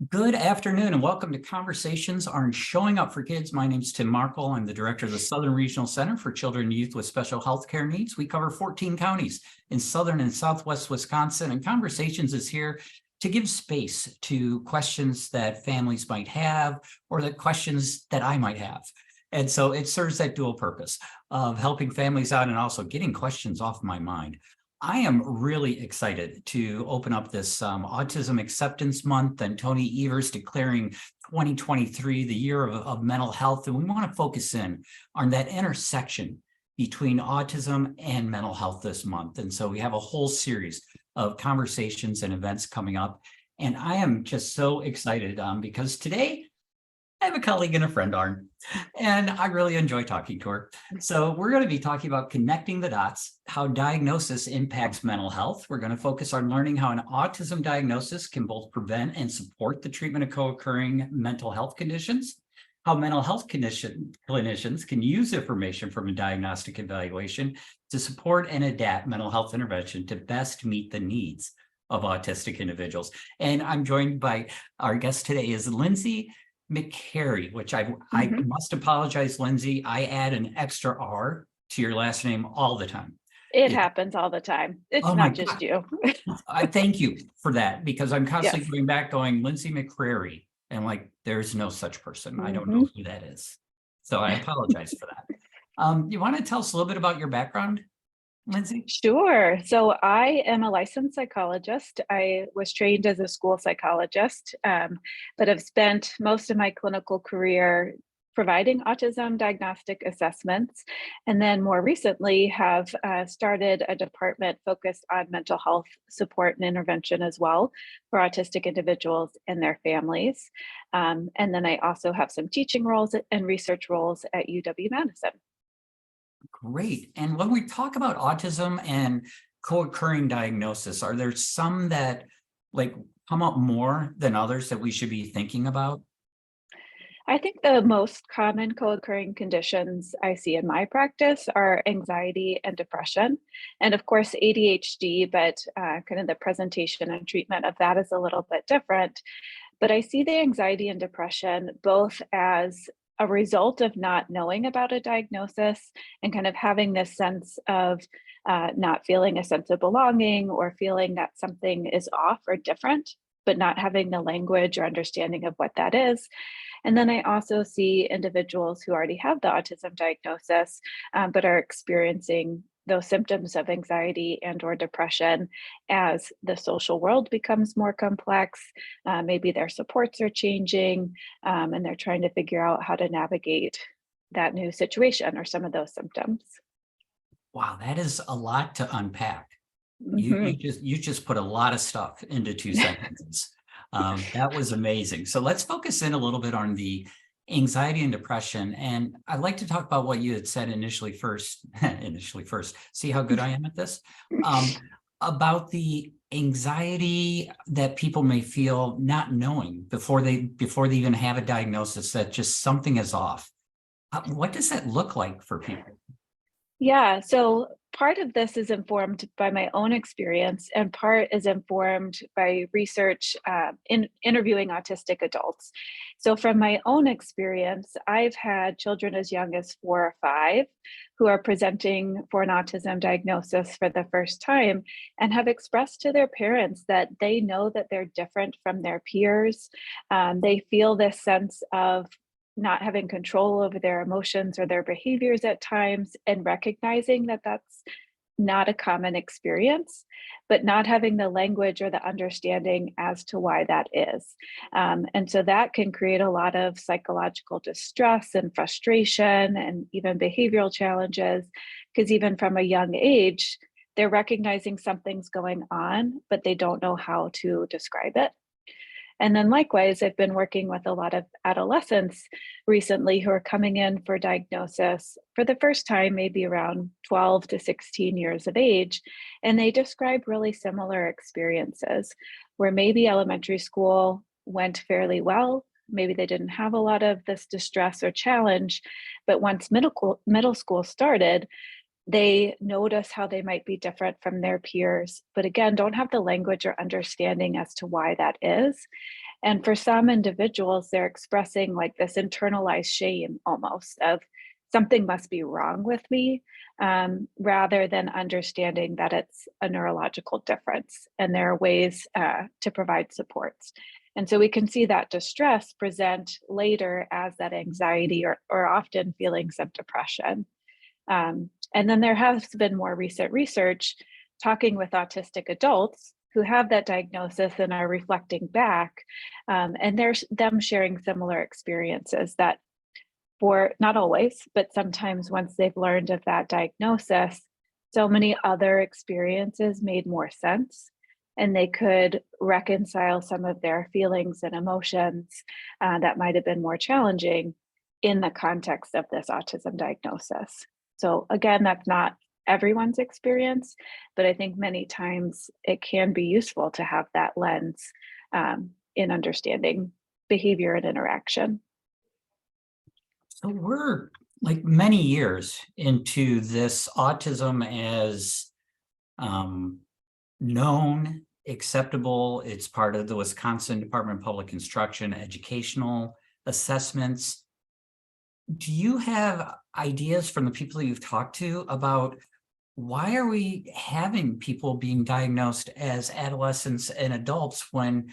Good afternoon and welcome to Conversations on Showing Up for Kids. My name is Tim Markle. I'm the director of the Southern Regional Center for Children and Youth with Special Health Care Needs. We cover 14 counties in southern and southwest Wisconsin, and Conversations is here to give space to questions that families might have or the questions that I might have. And so it serves that dual purpose of helping families out and also getting questions off my mind. I am really excited to open up this Autism Acceptance Month and Tony Evers declaring 2023 the year of mental health. And we want to focus in on that intersection between autism and mental health this month. And so we have a whole series of conversations and events coming up. And I am just so excited because today I have a colleague and a friend, Arn, and I really enjoy talking to her. So we're going to be talking about connecting the dots, how diagnosis impacts mental health. We're going to focus on learning how an autism diagnosis can both prevent and support the treatment of co-occurring mental health conditions, how mental health clinicians can use information from a diagnostic evaluation to support and adapt mental health intervention to best meet the needs of autistic individuals. And I'm joined by our guest today is Lindsay McCary, which I must apologize, Lindsay. I add an extra R to your last name all the time. It happens all the time. It's not just you. I thank you for that because I'm constantly going back going, Lindsay McCary. And like, there's no such person. I don't know who that is. So I apologize for that. You want to tell us a little bit about your background, Lindsay? Sure. So I am a licensed psychologist. I was trained as a school psychologist, but have spent most of my clinical career providing autism diagnostic assessments. And then more recently have started a department focused on mental health support and intervention as well for autistic individuals and their families. And then I also have some teaching roles and research roles at UW-Madison. Great. And when we talk about autism and co-occurring diagnosis, are there some that like come up more than others that we should be thinking about? I think the most common co-occurring conditions I see in my practice are anxiety and depression, and of course ADHD, but kind of the presentation and treatment of that is a little bit different. But I see the anxiety and depression both as a result of not knowing about a diagnosis and kind of having this sense of not feeling a sense of belonging or feeling that something is off or different, but not having the language or understanding of what that is. And then I also see individuals who already have the autism diagnosis, but are experiencing those symptoms of anxiety and or depression as the social world becomes more complex. Maybe their supports are changing and they're trying to figure out how to navigate that new situation or some of those symptoms. Wow, that is a lot to unpack. You just put a lot of stuff into 2 sentences. That was amazing. So let's focus in a little bit on the anxiety and depression. And I'd like to talk about what you had said initially first, see how good I am at this, about the anxiety that people may feel not knowing before they even have a diagnosis that just something is off. What does that look like for people? Yeah, so part of this is informed by my own experience, and part is informed by research in interviewing autistic adults. So from my own experience, I've had children as young as 4 or 5 who are presenting for an autism diagnosis for the first time and have expressed to their parents that they know that they're different from their peers. They feel this sense of not having control over their emotions or their behaviors at times, and recognizing that that's not a common experience, but not having the language or the understanding as to why that is. And so that can create a lot of psychological distress and frustration and even behavioral challenges, because even from a young age, they're recognizing something's going on, but they don't know how to describe it. And then likewise, I've been working with a lot of adolescents recently who are coming in for diagnosis for the first time, maybe around 12 to 16 years of age. And they describe really similar experiences where maybe elementary school went fairly well. Maybe they didn't have a lot of this distress or challenge, but once middle school started, they notice how they might be different from their peers, but again, don't have the language or understanding as to why that is. And for some individuals, they're expressing like this internalized shame almost of something must be wrong with me, rather than understanding that it's a neurological difference and there are ways to provide supports. And so we can see that distress present later as that anxiety or often feelings of depression. And then there has been more recent research talking with autistic adults who have that diagnosis and are reflecting back, and there's them sharing similar experiences that for not always, but sometimes once they've learned of that diagnosis, so many other experiences made more sense and they could reconcile some of their feelings and emotions that might have been more challenging in the context of this autism diagnosis. So again, that's not everyone's experience, but I think many times it can be useful to have that lens in understanding behavior and interaction. So we're like many years into this autism as known, acceptable. It's part of the Wisconsin Department of Public Instruction educational assessments. Do you have ideas from the people you've talked to about why are we having people being diagnosed as adolescents and adults when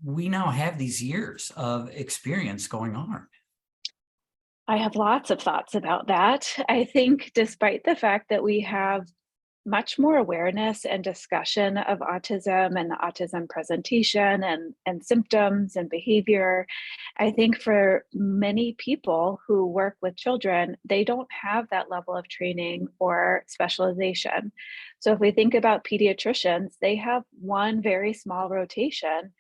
we now have these years of experience going on? I have lots of thoughts about that. I think despite the fact that we have much more awareness and discussion of autism and the autism presentation and symptoms and behavior, I think for many people who work with children, they don't have that level of training or specialization. So if we think about pediatricians, they have one very small rotation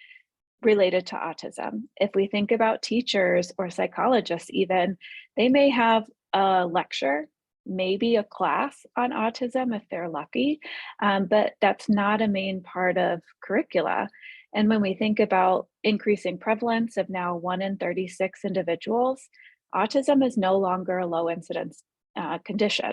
related to autism. If we think about teachers or psychologists even, they may have a lecture, maybe a class on autism if they're lucky, but that's not a main part of curricula. And when we think about increasing prevalence of now 1 in 36 individuals, autism is no longer a low incidence condition.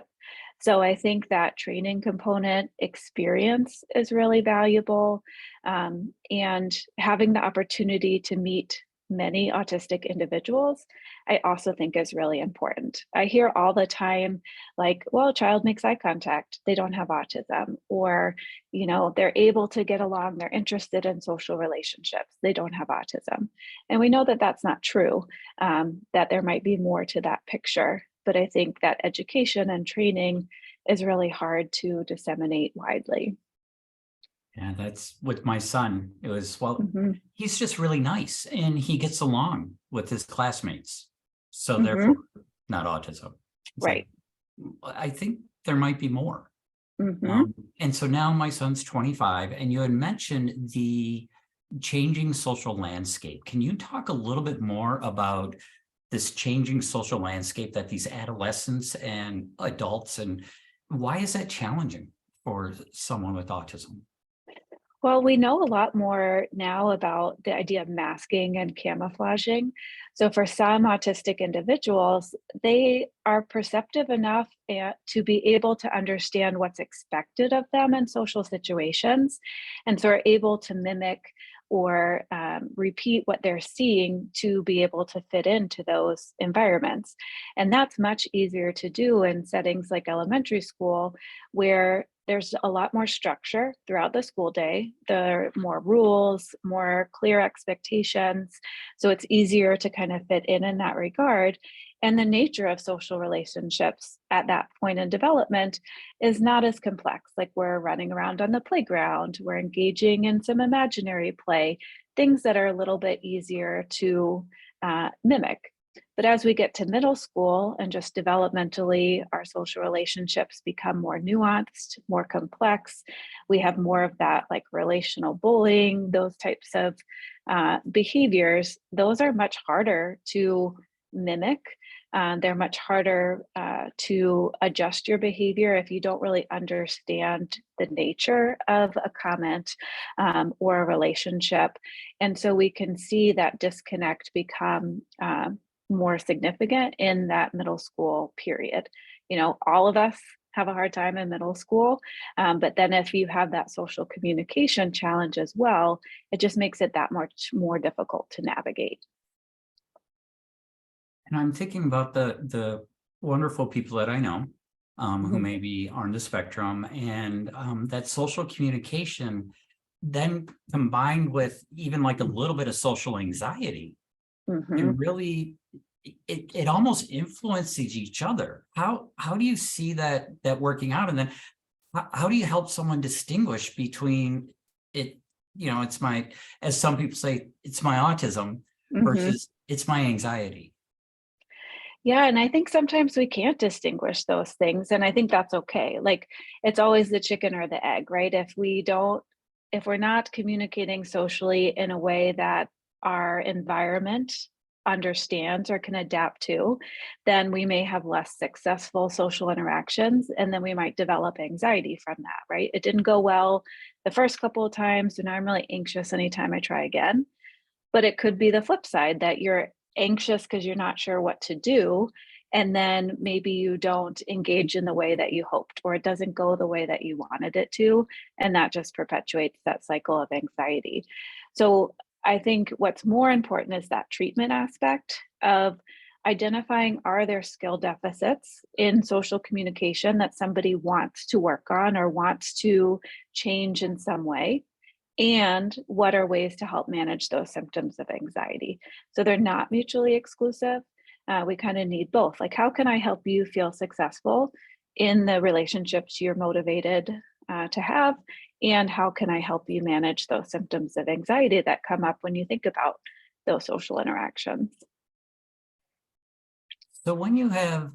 So I think that training component experience is really valuable, and having the opportunity to meet many autistic individuals, I also think is really important. I hear all the time, like, well, a child makes eye contact, they don't have autism, or, they're able to get along, they're interested in social relationships, they don't have autism. And we know that that's not true, that there might be more to that picture. But I think that education and training is really hard to disseminate widely. Yeah, that's with my son. It was, well, Mhm, he's just really nice and he gets along with his classmates. So therefore, mhm, not autism. It's like, right. I think there might be more. Mhm, And so now my son's 25, and you had mentioned the changing social landscape. Can you talk a little bit more about this changing social landscape that these adolescents and adults, and why is that challenging for someone with autism? Well, we know a lot more now about the idea of masking and camouflaging. So, for some autistic individuals, they are perceptive enough to be able to understand what's expected of them in social situations. And so are able to mimic or repeat what they're seeing to be able to fit into those environments. And that's much easier to do in settings like elementary school, where there's a lot more structure throughout the school day. There are more rules, more clear expectations. So it's easier to kind of fit in that regard. And the nature of social relationships at that point in development is not as complex. Like we're running around on the playground, we're engaging in some imaginary play, things that are a little bit easier to mimic. But as we get to middle school and just developmentally, our social relationships become more nuanced, more complex. We have more of that like relational bullying, those types of behaviors. Those are much harder to mimic. They're much harder to adjust your behavior if you don't really understand the nature of a comment or a relationship. And so we can see that disconnect become more significant in that middle school period. All of us have a hard time in middle school. But then if you have that social communication challenge as well, it just makes it that much more difficult to navigate. And I'm thinking about the wonderful people that I know who Mhm. maybe are on the spectrum, and that social communication then combined with even like a little bit of social anxiety Mhm. can really it almost influences each other. How do you see that working out? And then how do you help someone distinguish between it, it's my, as some people say, it's my autism Mhm. versus it's my anxiety? Yeah, and I think sometimes we can't distinguish those things, and I think that's okay. Like, it's always the chicken or the egg, right? If we're not communicating socially in a way that our environment understands or can adapt to, then we may have less successful social interactions, and then we might develop anxiety from that, right? It didn't go well the first couple of times, and I'm really anxious anytime I try again. But it could be the flip side that you're anxious because you're not sure what to do, and then maybe you don't engage in the way that you hoped, or it doesn't go the way that you wanted it to, and that just perpetuates that cycle of anxiety. So I think what's more important is that treatment aspect of identifying, are there skill deficits in social communication that somebody wants to work on or wants to change in some way? And what are ways to help manage those symptoms of anxiety? So they're not mutually exclusive. We kind of need both. Like, how can I help you feel successful in the relationships you're motivated to have? And how can I help you manage those symptoms of anxiety that come up when you think about those social interactions? So when you have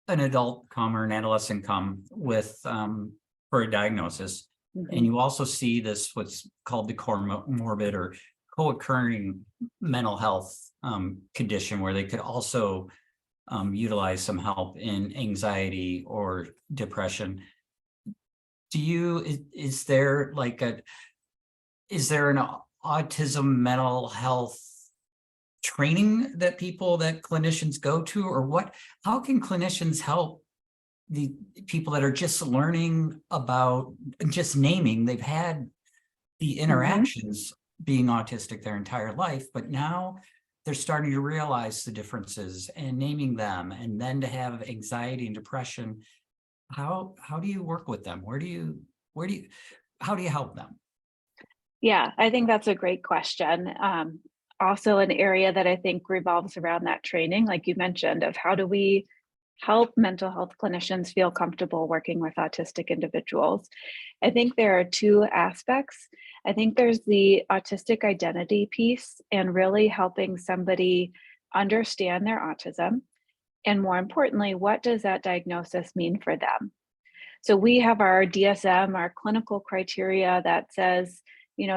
an adult come or an adolescent come with for a diagnosis, and Mhm. you also see this what's called the comorbid or co-occurring mental health condition where they could also utilize some help in anxiety or depression. Is there like is there an autism mental health training that clinicians go to, or how can clinicians help the people that are just learning about, just naming they've had the Mhm. interactions being autistic their entire life, but now they're starting to realize the differences and naming them, and then to have anxiety and depression? How do you work with them? Where do you how do you help them? Yeah, I think that's a great question. Also, an area that I think revolves around that training, like you mentioned, of how do we help mental health clinicians feel comfortable working with autistic individuals. I think there are two aspects. I think there's the autistic identity piece and really helping somebody understand their autism. And more importantly, what does that diagnosis mean for them? So we have our DSM, our clinical criteria that says,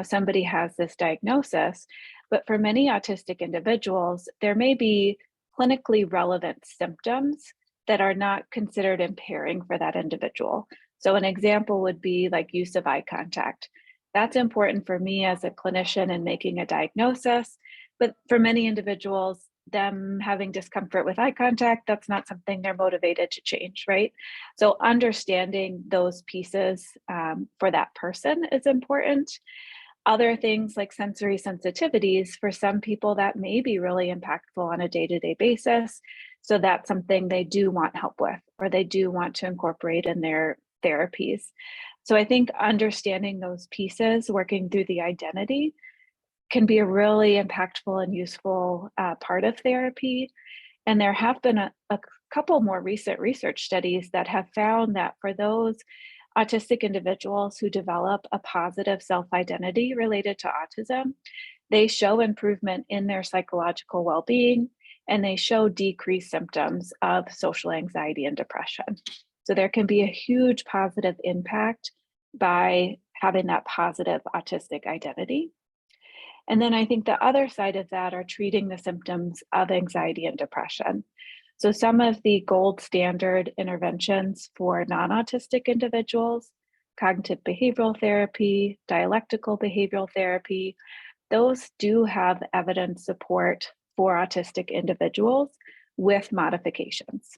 somebody has this diagnosis. But for many autistic individuals, there may be clinically relevant symptoms that are not considered impairing for that individual. So an example would be like use of eye contact. That's important for me as a clinician in making a diagnosis. But for many individuals, them having discomfort with eye contact, that's not something they're motivated to change, right? So understanding those pieces for that person is important. Other things like sensory sensitivities, for some people, that may be really impactful on a day to day basis. So that's something they do want help with, or they do want to incorporate in their therapies. So I think understanding those pieces, working through the identity, can be a really impactful and useful part of therapy. And there have been a couple more recent research studies that have found that for those autistic individuals who develop a positive self identity related to autism, they show improvement in their psychological well being, and they show decreased symptoms of social anxiety and depression. So there can be a huge positive impact by having that positive autistic identity. And then I think the other side of that are treating the symptoms of anxiety and depression. So, some of the gold standard interventions for non autistic individuals, cognitive behavioral therapy, dialectical behavioral therapy, those do have evidence support for autistic individuals with modifications.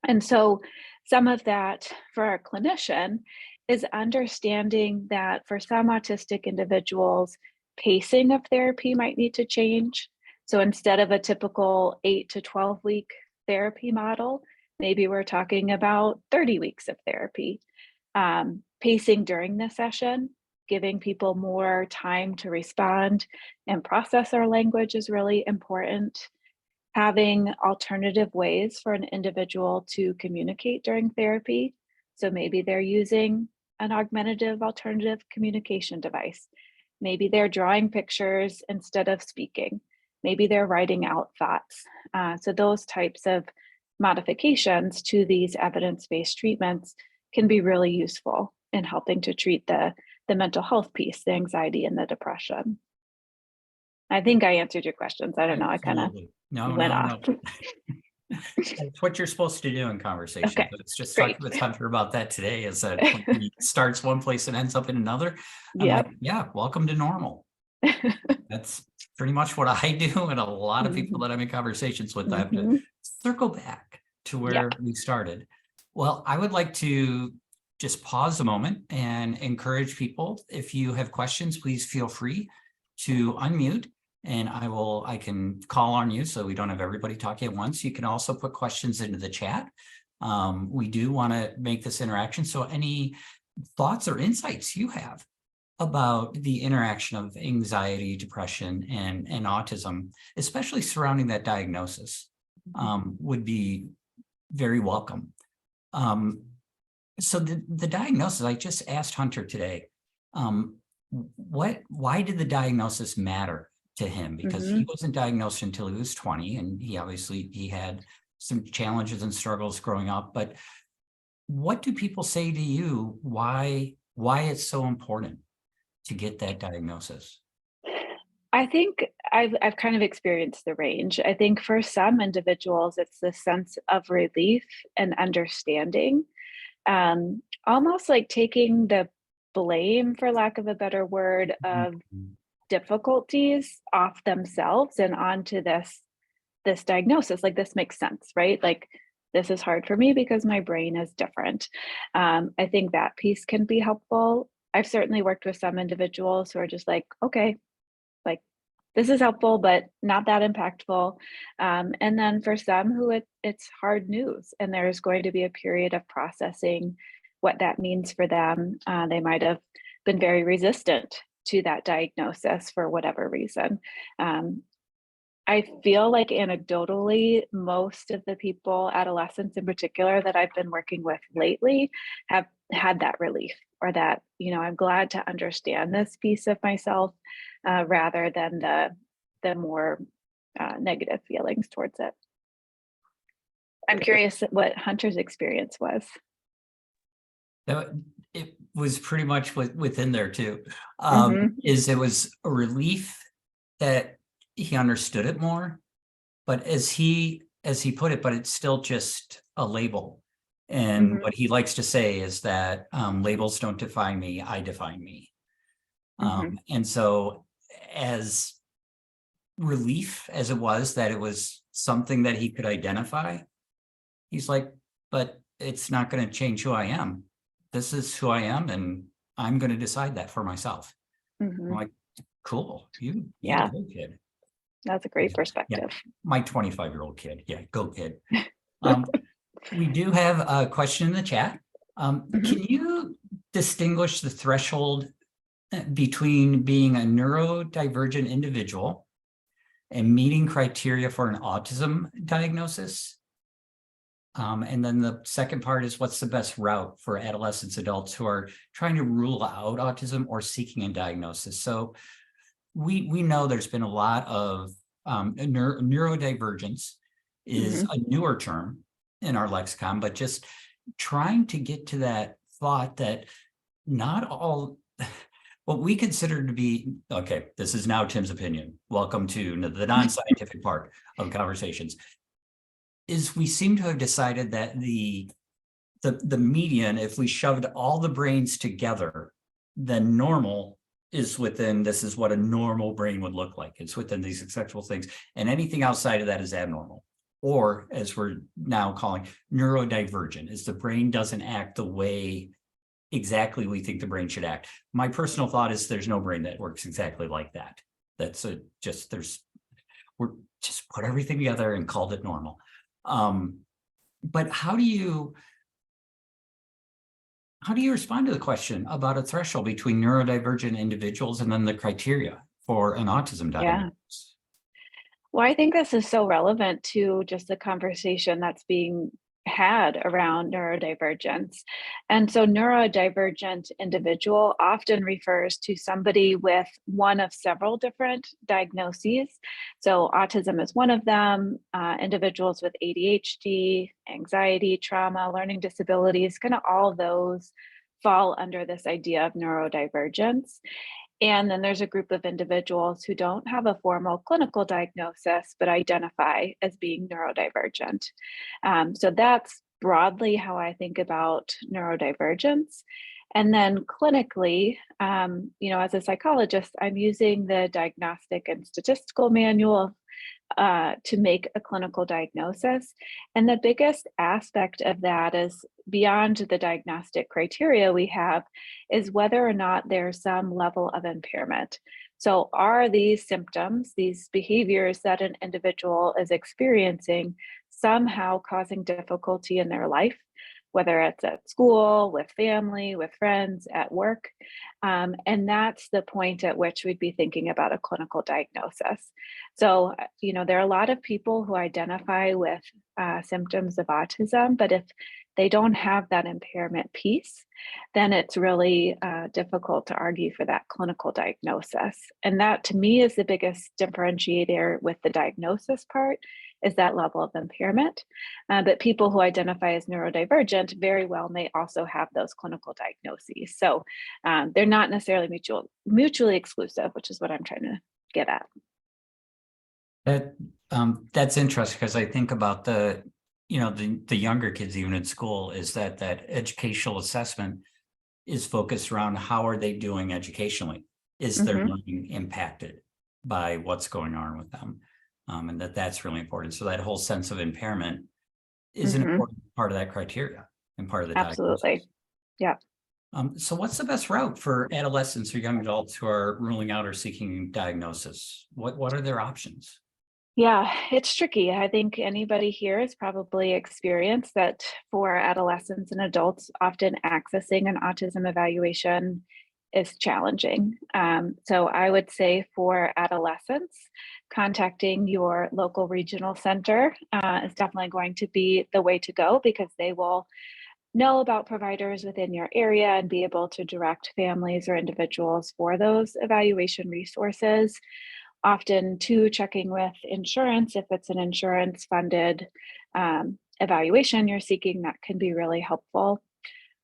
And so Some of that for our clinician is understanding that for some autistic individuals, pacing of therapy might need to change. So instead of a typical 8 to 12 week therapy model, maybe we're talking about 30 weeks of therapy. Pacing during the session, giving people more time to respond and process our language is really important. Having alternative ways for an individual to communicate during therapy. So maybe they're using an augmentative alternative communication device. Maybe they're drawing pictures instead of speaking. Maybe they're writing out thoughts. So those types of modifications to these evidence-based treatments can be really useful in helping to treat the mental health piece, the anxiety and the depression. I think I answered your questions. I don't know. I kind of went off. It's what you're supposed to do in conversation. Okay, But it's just great. talking with Hunter about that today, is that when he starts one place and ends up in another. I'm Yep. like, yeah, welcome to normal. That's pretty much what I do, and a lot of people that I'm in conversations with. I have to circle back to where we started. Well, I would like to just pause a moment and encourage people. If you have questions, please feel free to unmute, and I can call on you so we don't have everybody talking at once. You can also put questions into the chat. We do want to make this interaction. So any thoughts or insights you have about the interaction of anxiety, depression, and autism, especially surrounding that diagnosis, would be very welcome. So the diagnosis, I just asked Hunter today, why did the diagnosis matter to him? Because he wasn't diagnosed until he was 20, and he had some challenges and struggles growing up. But what do people say to you, why it's so important to get that diagnosis? I think I've kind of experienced the range. I think for some individuals, it's the sense of relief and understanding, almost like taking the blame, for lack of a better word, of difficulties off themselves and onto this diagnosis. Like, this makes sense, right? Like, this is hard for me because my brain is different. I think that piece can be helpful. I've certainly worked with some individuals who are just like, okay, like, this is helpful, but not that impactful. And then for some who it's hard news, and there's going to be a period of processing what that means for them. They might have been very resistant to that diagnosis for whatever reason. I feel like anecdotally, most of the people, adolescents in particular, that I've been working with lately have had that relief, or that, I'm glad to understand this piece of myself, rather than the more negative feelings towards it. I'm curious what Hunter's experience was. It was pretty much within there too. It was a relief that he understood it more, but as he put it, but it's still just a label. And what he likes to say is that labels don't define me, I define me. And so, as relief as it was that it was something that he could identify, he's like, but it's not going to change who I am. This is who I am, and I'm going to decide that for myself. I'm like, cool, you go, kid. That's a great perspective. Yeah, my 25-year-old kid. Yeah, go kid. We do have a question in the chat. Can you distinguish the threshold between being a neurodivergent individual and meeting criteria for an autism diagnosis? And then the second part is, what's the best route for adolescents, adults who are trying to rule out autism or seeking a diagnosis? So we know there's been a lot of neurodivergence is a newer term in our lexicon, but just trying to get to that thought that not all what we consider to be, okay, this is now Tim's opinion. Welcome to the non-scientific part of conversations. Is we seem to have decided that the median, if we shoved all the brains together, then normal is within, this is what a normal brain would look like. It's within these acceptable things, and anything outside of that is abnormal. or as we're now calling neurodivergent, is the brain doesn't act the way exactly we think the brain should act. My personal thought is there's no brain that works exactly like that. That's we're just put everything together and called it normal. But how do you respond to the question about a threshold between neurodivergent individuals and then the criteria for an autism diagnosis? Well, I think this is so relevant to just the conversation that's being had around neurodivergence. And so, neurodivergent individual often refers to somebody with one of several different diagnoses. So, autism is one of them, individuals with ADHD, anxiety, trauma, learning disabilities, kind of all those fall under this idea of neurodivergence. And then there's a group of individuals who don't have a formal clinical diagnosis, but identify as being neurodivergent. So that's broadly how I think about neurodivergence. And then clinically, as a psychologist, I'm using the Diagnostic and Statistical Manual to make a clinical diagnosis. And the biggest aspect of that is beyond the diagnostic criteria we have is whether or not there's some level of impairment. So, are these symptoms, these behaviors that an individual is experiencing, somehow causing difficulty in their life, whether it's at school, with family, with friends, at work? And that's the point at which we'd be thinking about a clinical diagnosis. So, there are a lot of people who identify with symptoms of autism, but if they don't have that impairment piece, then it's really difficult to argue for that clinical diagnosis. And that to me is the biggest differentiator with the diagnosis part, is that level of impairment. But people who identify as neurodivergent very well may also have those clinical diagnoses. So they're not necessarily mutually exclusive, which is what I'm trying to get at. That's interesting, because I think about the younger kids, even in school, is that educational assessment is focused around how are they doing educationally? Is their learning impacted by what's going on with them? And that's really important. So that whole sense of impairment is an important part of that criteria and part of the Absolutely. diagnosis. Yeah. So what's the best route for adolescents or young adults who are ruling out or seeking diagnosis? What are their options? Yeah, it's tricky. I think anybody here has probably experienced that for adolescents and adults, often accessing an autism evaluation is challenging. So I would say for adolescents, contacting your local regional center is definitely going to be the way to go, because they will know about providers within your area and be able to direct families or individuals for those evaluation resources. Often too, checking with insurance, if it's an insurance funded evaluation you're seeking, that can be really helpful.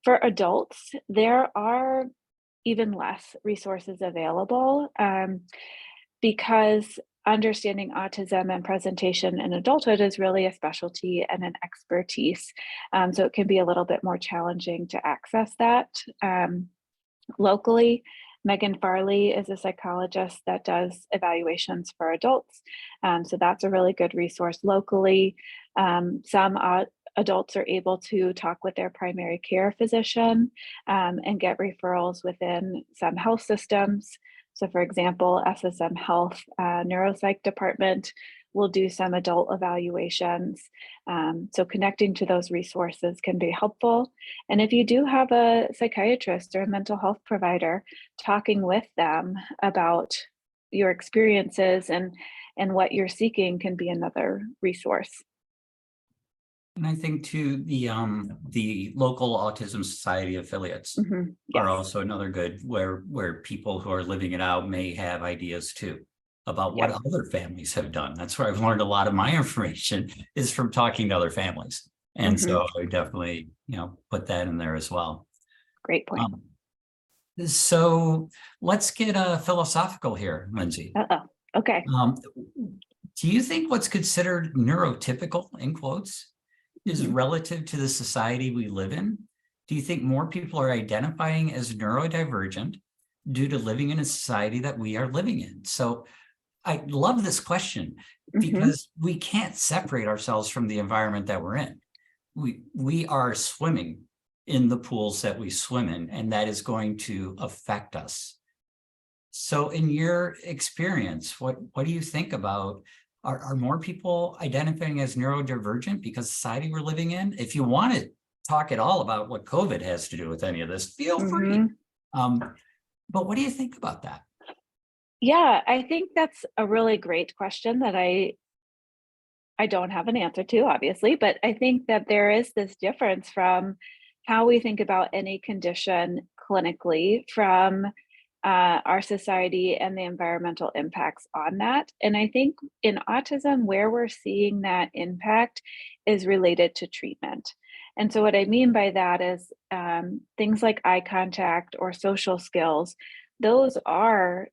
For adults, there are even less resources available because understanding autism and presentation in adulthood is really a specialty and an expertise. So it can be a little bit more challenging to access that locally. Megan Farley is a psychologist that does evaluations for adults. So that's a really good resource locally. Some adults are able to talk with their primary care physician and get referrals within some health systems. So for example, SSM Health Neuropsych Department will do some adult evaluations. So connecting to those resources can be helpful. And if you do have a psychiatrist or a mental health provider, talking with them about your experiences and what you're seeking can be another resource. And I think too, the local Autism Society affiliates Yes. are also another good, where people who are living it out may have ideas too about what other families have done. That's where I've learned a lot of my information is from talking to other families. And so I definitely, put that in there as well. Great point. So let's get philosophical here, Lindsay. Okay. Do you think what's considered neurotypical, in quotes, is relative to the society we live in? Do you think more people are identifying as neurodivergent due to living in a society that we are living in? So I love this question because we can't separate ourselves from the environment that we're in. We are swimming in the pools that we swim in, and that is going to affect us. So in your experience, what do you think about, are more people identifying as neurodivergent because society we're living in? If you want to talk at all about what COVID has to do with any of this, feel free. But what do you think about that? Yeah, I think that's a really great question that I don't have an answer to, obviously, but I think that there is this difference from how we think about any condition clinically from our society and the environmental impacts on that. And I think in autism, where we're seeing that impact is related to treatment. And so, what I mean by that is things like eye contact or social skills, those are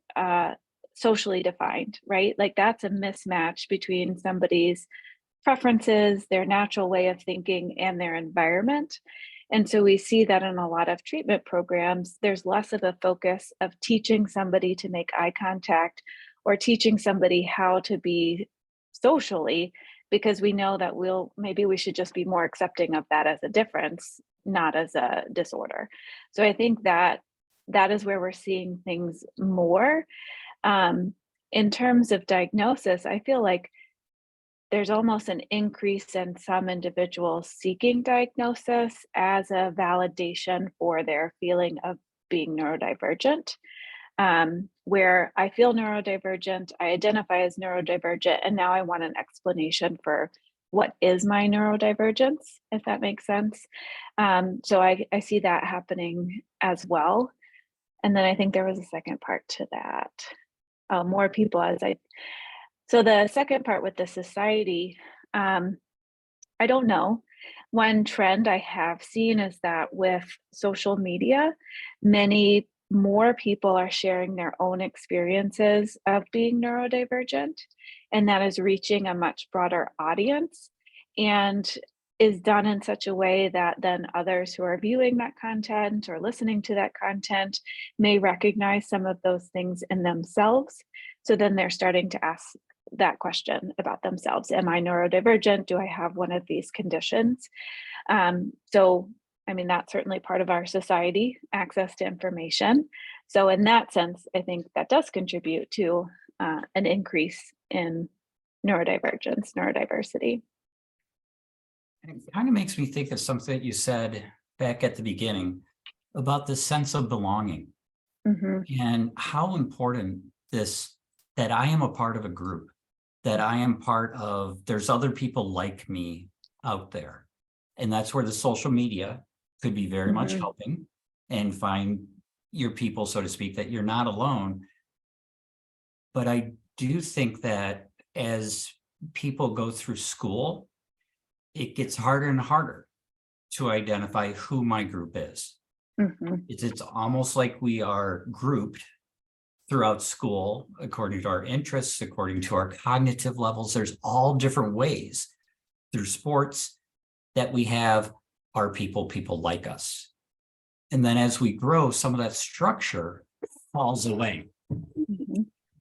socially defined, right? Like that's a mismatch between somebody's preferences, their natural way of thinking, and their environment. And so we see that in a lot of treatment programs, there's less of a focus of teaching somebody to make eye contact or teaching somebody how to be socially, because we know that maybe we should just be more accepting of that as a difference, not as a disorder. So I think that that is where we're seeing things more. In terms of diagnosis, I feel like there's almost an increase in some individuals seeking diagnosis as a validation for their feeling of being neurodivergent. Where I feel neurodivergent, I identify as neurodivergent, and now I want an explanation for what is my neurodivergence, if that makes sense. So I see that happening as well. And then I think there was a second part to that. More people so the second part with the society, I don't know. One trend I have seen is that with social media, many more people are sharing their own experiences of being neurodivergent, and that is reaching a much broader audience and is done in such a way that then others who are viewing that content or listening to that content may recognize some of those things in themselves. So then they're starting to ask that question about themselves. Am I neurodivergent? Do I have one of these conditions? So, I mean, that's certainly part of our society, access to information. So in that sense, I think that does contribute to an increase in neurodivergence, neurodiversity. And it kind of makes me think of something that you said back at the beginning about the sense of belonging and how important that I am a part of a group, that I am part of, there's other people like me out there. And that's where the social media could be very much helping and find your people, so to speak, that you're not alone. But I do think that as people go through school, it gets harder and harder to identify who my group is. It's almost like we are grouped throughout school according to our interests, according to our cognitive levels. There's all different ways through sports that we have our people like us. And then as we grow, some of that structure falls away.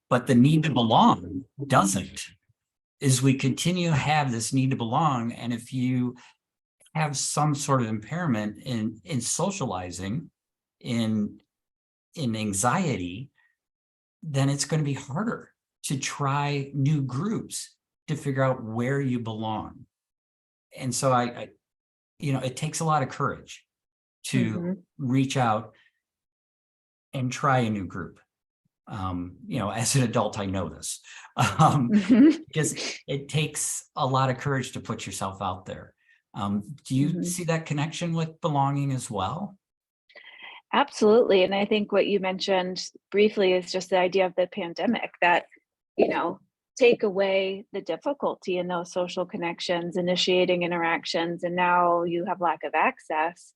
But the need to belong doesn't. As we continue to have this need to belong, and if you have some sort of impairment in socializing, in anxiety, then it's going to be harder to try new groups to figure out where you belong. And so I it takes a lot of courage to reach out and try a new group. As an adult, I know this, because it takes a lot of courage to put yourself out there. Do you see that connection with belonging as well? Absolutely. And I think what you mentioned briefly is just the idea of the pandemic that, take away the difficulty in those social connections, initiating interactions, and now you have lack of access.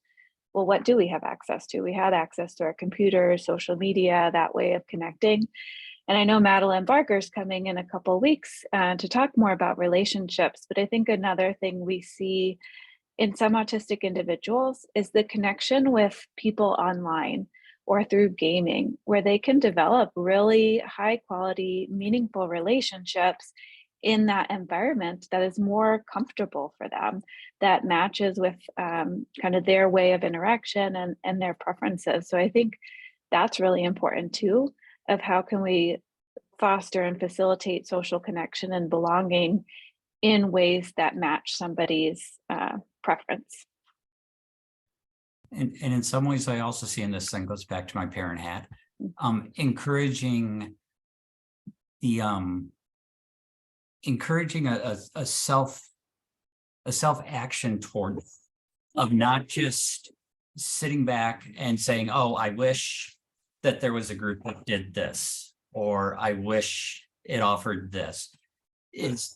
Well, what do we have access to? We had access to our computers, social media, that way of connecting. And I know Madeline Barker's coming in a couple of weeks to talk more about relationships. But I think another thing we see in some autistic individuals is the connection with people online, or through gaming, where they can develop really high quality, meaningful relationships in that environment that is more comfortable for them, that matches with kind of their way of interaction and their preferences. So I think that's really important too, of how can we foster and facilitate social connection and belonging in ways that match somebody's preference. And in some ways, I also see, and this thing goes back to my parent hat, encouraging the encouraging a self action toward, of not just sitting back and saying, oh, I wish that there was a group that did this, or I wish it offered this. Is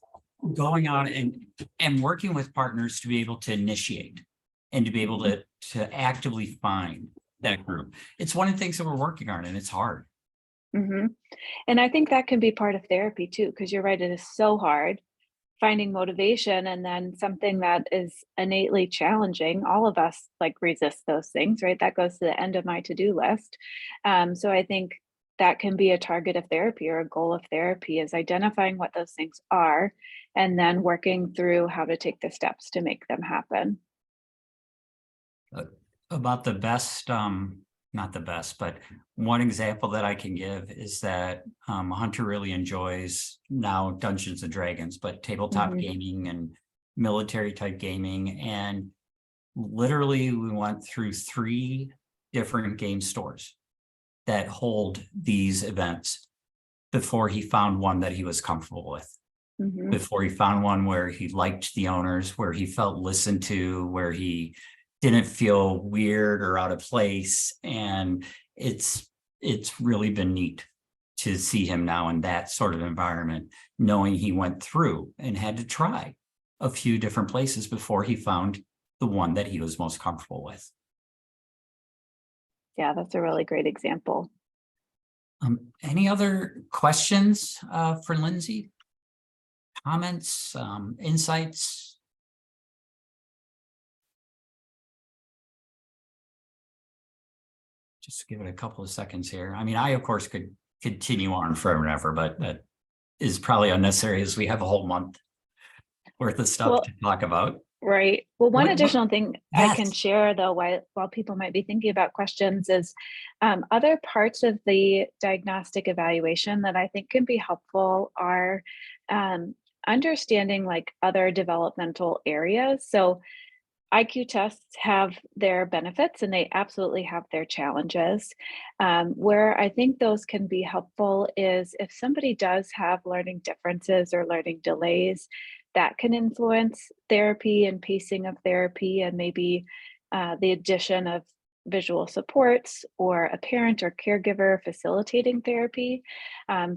going out and working with partners to be able to initiate and to be able to actively find that group. It's one of the things that we're working on, and it's hard. Mm-hmm. And I think that can be part of therapy too, because you're right, it is so hard finding motivation, and then something that is innately challenging. All of us like resist those things, right? That goes to the end of my to-do list. So I think that can be a target of therapy, or a goal of therapy, is identifying what those things are and then working through how to take the steps to make them happen. About the best, not the best, but one example that I can give is that Hunter really enjoys now Dungeons and Dragons, but tabletop gaming and military type gaming. And literally we went through 3 different game stores that hold these events before he found one that he was comfortable with. Before he found one where he liked the owners, where he felt listened to, where he didn't feel weird or out of place. And it's really been neat to see him now in that sort of environment, knowing he went through and had to try a few different places before he found the one that he was most comfortable with. Yeah, that's a really great example. Any other questions for Lindsay? Comments, insights? Just give it a couple of seconds here. I mean, I, of course, could continue on forever and ever, but that is probably unnecessary, as we have a whole month worth of stuff to talk about. Right. Well, one additional thing yes. I can share, though, while people might be thinking about questions, is other parts of the diagnostic evaluation that I think can be helpful are understanding like other developmental areas. So IQ tests have their benefits and they absolutely have their challenges. Where I think those can be helpful is if somebody does have learning differences or learning delays, that can influence therapy and pacing of therapy, and maybe the addition of visual supports or a parent or caregiver facilitating therapy.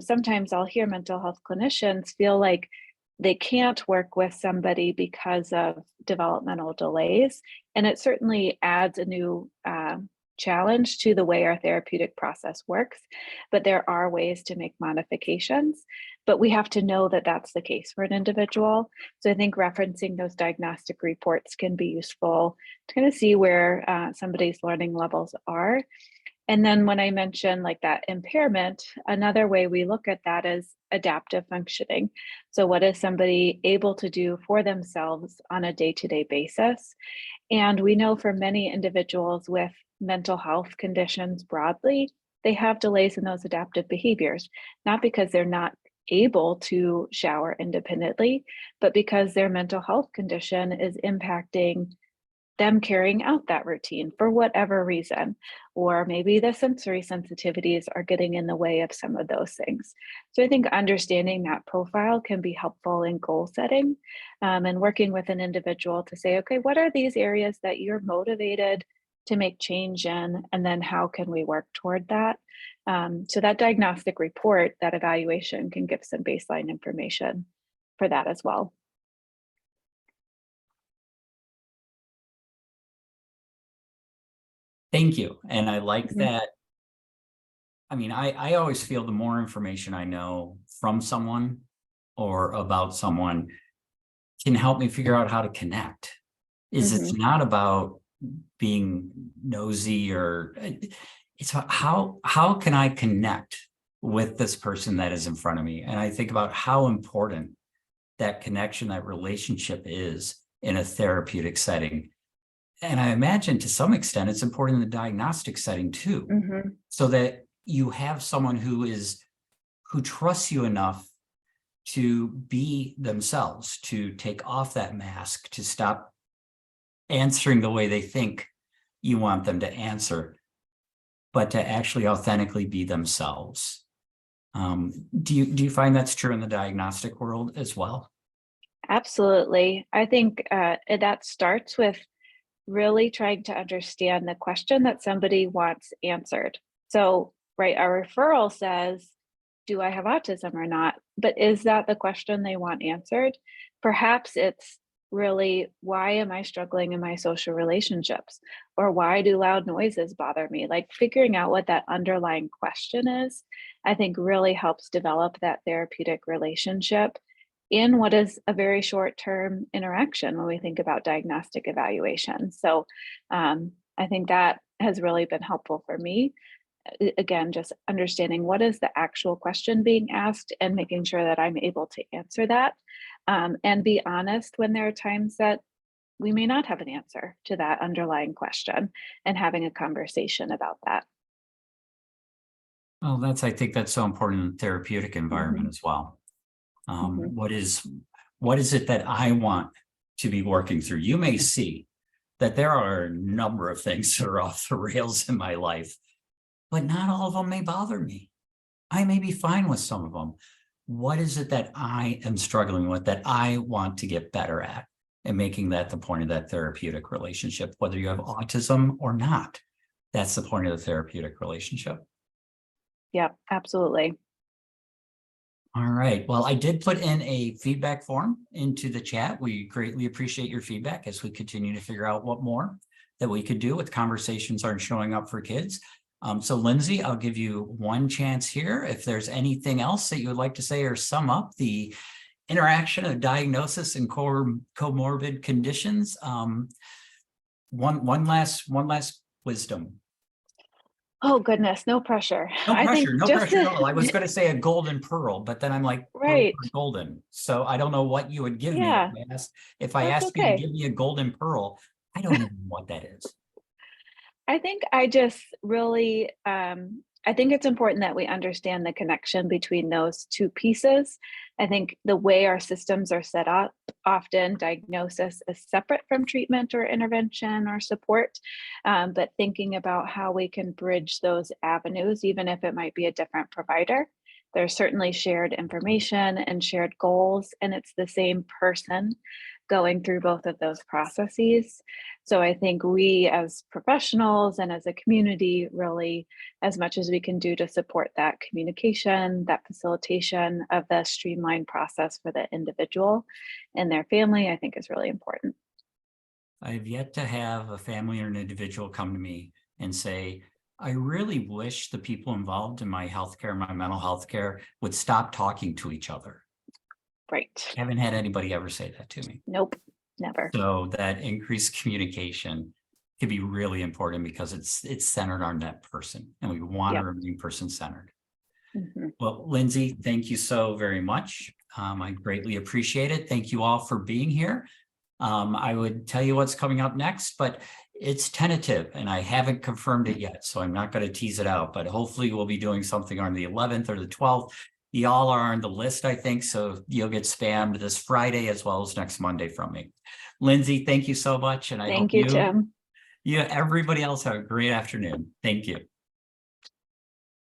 Sometimes I'll hear mental health clinicians feel like they can't work with somebody because of developmental delays. And it certainly adds a new challenge to the way our therapeutic process works. But there are ways to make modifications, but we have to know that that's the case for an individual. So I think referencing those diagnostic reports can be useful to kind of see where somebody's learning levels are. And then when I mentioned like that impairment, another way we look at that is adaptive functioning. So what is somebody able to do for themselves on a day-to-day basis? And we know for many individuals with mental health conditions broadly, they have delays in those adaptive behaviors, not because they're not able to shower independently, but because their mental health condition is impacting them carrying out that routine for whatever reason, or maybe the sensory sensitivities are getting in the way of some of those things. So I think understanding that profile can be helpful in goal setting and working with an individual to say, okay, what are these areas that you're motivated to make change in, and then how can we work toward that? So that diagnostic report, that evaluation, can give some baseline information for that as well. Thank you. And I like that. I mean, I always feel the more information I know from someone or about someone can help me figure out how to connect. It's not about being nosy, or it's about how can I connect with this person that is in front of me? And I think about how important that connection, that relationship is in a therapeutic setting. And I imagine to some extent it's important in the diagnostic setting too, so that you have someone who trusts you enough to be themselves, to take off that mask, to stop answering the way they think you want them to answer, but to actually authentically be themselves. Do you find that's true in the diagnostic world as well? Absolutely. I think that starts with really trying to understand the question that somebody wants answered. So, right, our referral says, do I have autism or not? But is that the question they want answered? Perhaps it's really, why am I struggling in my social relationships? Or why do loud noises bother me? Like figuring out what that underlying question is, I think really helps develop that therapeutic relationship in what is a very short-term interaction when we think about diagnostic evaluation. So I think that has really been helpful for me. Again, just understanding what is the actual question being asked and making sure that I'm able to answer that, and be honest when there are times that we may not have an answer to that underlying question, and having a conversation about that. Well, I think that's so important in the therapeutic environment as well. Mhm. What is it that I want to be working through? You may see that there are a number of things that are off the rails in my life, but not all of them may bother me. I may be fine with some of them. What is it that I am struggling with that I want to get better at? And making that the point of that therapeutic relationship, whether you have autism or not, that's the point of the therapeutic relationship. Yep, absolutely. All right. Well, I did put in a feedback form into the chat. We greatly appreciate your feedback as we continue to figure out what more that we could do with Conversations Aren't Showing Up for Kids. So Lindsay, I'll give you one chance here. If there's anything else that you would like to say or sum up the interaction of diagnosis and comorbid conditions, one last wisdom. Oh goodness, no pressure. No I pressure, think no just pressure at all. I the was going to say a golden pearl, but then I'm like, pearls right. are golden. So I don't know what you would give me Yeah, if I that's asked you to okay. give me a golden pearl. I don't even know what that is. I think I just really, I think it's important that we understand the connection between those two pieces. I think the way our systems are set up, often diagnosis is separate from treatment or intervention or support, but thinking about how we can bridge those avenues, even if it might be a different provider. There's certainly shared information and shared goals, and it's the same person going through both of those processes. So I think we as professionals and as a community, really, as much as we can do to support that communication, that facilitation of the streamlined process for the individual and their family, I think is really important. I've yet to have a family or an individual come to me and say, I really wish the people involved in my healthcare, my mental health care, would stop talking to each other. Right. I haven't had anybody ever say that to me. Nope, never. So that increased communication can be really important because it's centered on that person, and we want to Yep. remain person-centered. Mhm. Well, Lindsay, thank you so very much. I greatly appreciate it. Thank you all for being here. I would tell you what's coming up next, but it's tentative and I haven't confirmed it yet, so I'm not going to tease it out, but hopefully we'll be doing something on the 11th or the 12th. Y'all are on the list, I think, so you'll get spammed this Friday as well as next Monday from me. Lindsay, thank you so much, and I hope Thank you, Tim. everybody else have a great afternoon. Thank you.